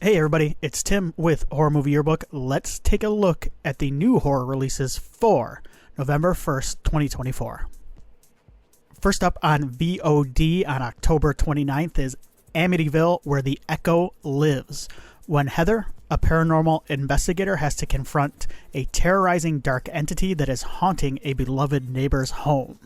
Hey everybody, it's Tim with Horror Movie Yearbook. Let's take a look at the new horror releases for November 1st, 2024. First up on VOD on October 29th is Amityville, Where the Echo Lives. When Heather, a paranormal investigator, has to confront a terrorizing dark entity that is haunting a beloved neighbor's home.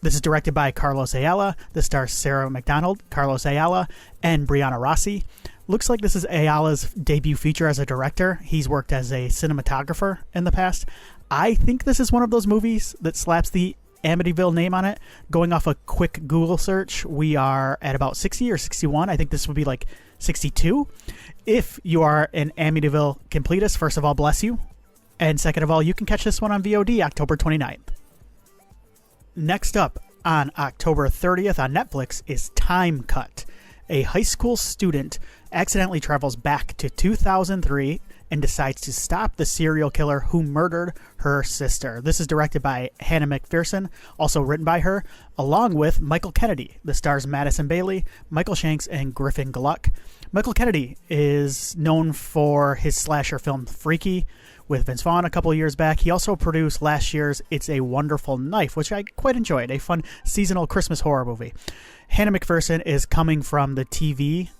This is directed by Carlos Ayala. This stars Sarah McDonald, Carlos Ayala, and Brianna Rossi. Looks like this is Ayala's debut feature as a director. He's worked as a cinematographer in the past. I think this is one of those movies that slaps the Amityville name on it. Going off a quick Google search, we are at about 60 or 61. I think this would be like 62. If you are an Amityville completist, first of all, bless you. And second of all, you can catch this one on VOD October 29th. Next up on October 30th on Netflix is Time Cut. A high school student accidentally travels back to 2003 and decides to stop the serial killer who murdered her sister. This is directed by Hannah McPherson, also written by her, along with Michael Kennedy. The stars Madison Bailey, Michael Shanks, and Griffin Gluck. Michael Kennedy is known for his slasher film Freaky with Vince Vaughn a couple of years back. He also produced last year's It's a Wonderful Knife, which I quite enjoyed, a fun seasonal Christmas horror movie. Hannah McPherson is coming from the TV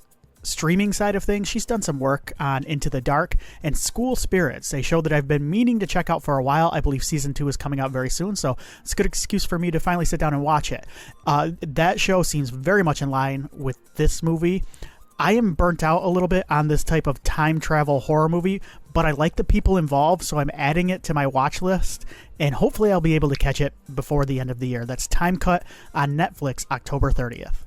streaming side of things. She's done some work on Into the Dark and School Spirits, a show that I've been meaning to check out for a while. I believe season 2 is coming out very soon, so it's a good excuse for me to finally sit down and watch it. That show seems very much in line with this movie. I am burnt out a little bit on this type of time travel horror movie, but I like the people involved, so I'm adding it to my watch list, and hopefully I'll be able to catch it before the end of the year. That's Time Cut on Netflix, October 30th.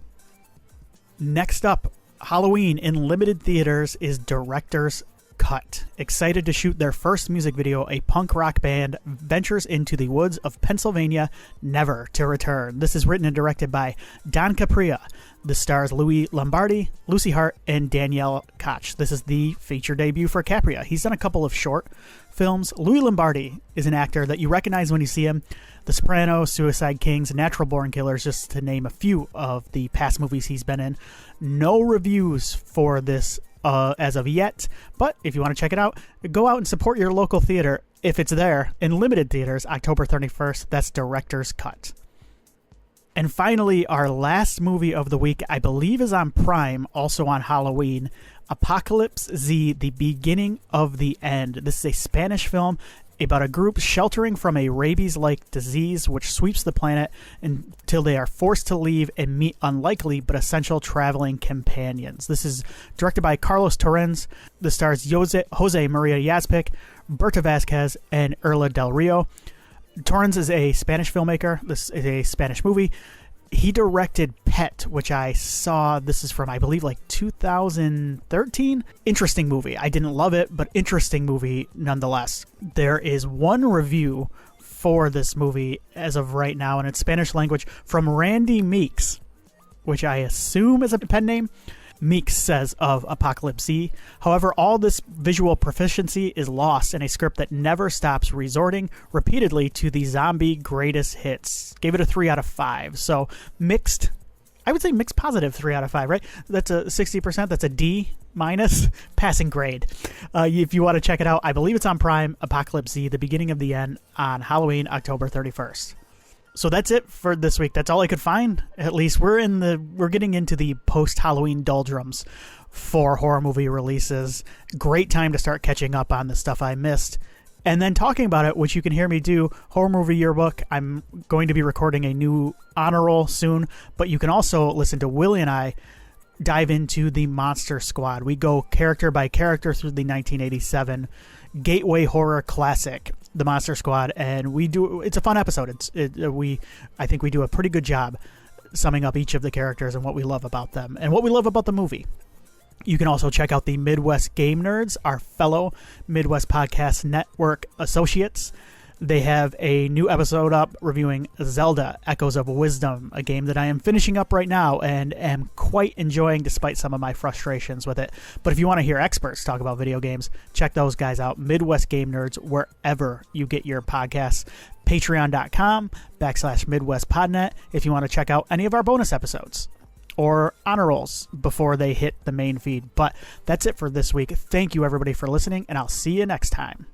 Next up, Halloween in limited theaters is Director's Cut. Excited to shoot their first music video, a punk rock band ventures into the woods of Pennsylvania, never to return. This is written and directed by Don Capria. The stars Louis Lombardi, Lucy Hart, and Danielle Koch. This is the feature debut for Capria. He's done a couple of short films. Louis Lombardi is an actor that you recognize when you see him. The Sopranos, Suicide Kings, Natural Born Killers, just to name a few of the past movies he's been in. No reviews for this as of yet, but if you want to check it out, go out and support your local theater if it's there in limited theaters October 31st. That's Director's Cut. And finally, our last movie of the week, I believe, is on Prime, also on Halloween, Apocalypse Z, The Beginning of the End. This is a Spanish film about a group sheltering from a rabies-like disease which sweeps the planet until they are forced to leave and meet unlikely but essential traveling companions. This is directed by Carlos Torrens. The stars Jose Maria Yazpic, Berta Vasquez, and Erla Del Rio. Torrens is a Spanish filmmaker. This is a Spanish movie. He directed Pet, which I saw. This is from, I believe, like 2013. Interesting movie. I didn't love it, but interesting movie nonetheless. There is one review for this movie as of right now, and it's Spanish language, from Randy Meeks, which I assume is a pen name. Meeks says of Apocalypse Z, however, all this visual proficiency is lost in a script that never stops resorting repeatedly to the zombie greatest hits. Gave it a 3 out of 5. So mixed, I would say mixed positive 3 out of 5, right? That's a 60%. That's a D minus passing grade. If you want to check it out, I believe it's on Prime, Apocalypse Z, The Beginning of the End, on Halloween, October 31st. So that's it for this week. That's all I could find. At least we're getting into the post-Halloween doldrums for horror movie releases. Great time to start catching up on the stuff I missed. And then talking about it, which you can hear me do, Horror Movie Yearbook. I'm going to be recording a new honor roll soon, but you can also listen to Willie and I dive into the Monster Squad. We go character by character through the 1987 gateway horror classic, The Monster Squad, and it's a fun episode. I think we do a pretty good job summing up each of the characters and what we love about them and what we love about the movie. You can also check out the Midwest Game Nerds, our fellow Midwest Podcast Network associates. They have a new episode up reviewing Zelda Echoes of Wisdom, a game that I am finishing up right now and am quite enjoying despite some of my frustrations with it. But if you want to hear experts talk about video games, check those guys out. Midwest Game Nerds, wherever you get your podcasts. Patreon.com/MidwestPodNet if you want to check out any of our bonus episodes. or honor rolls before they hit the main feed. But that's it for this week. Thank you, everybody, for listening, and I'll see you next time.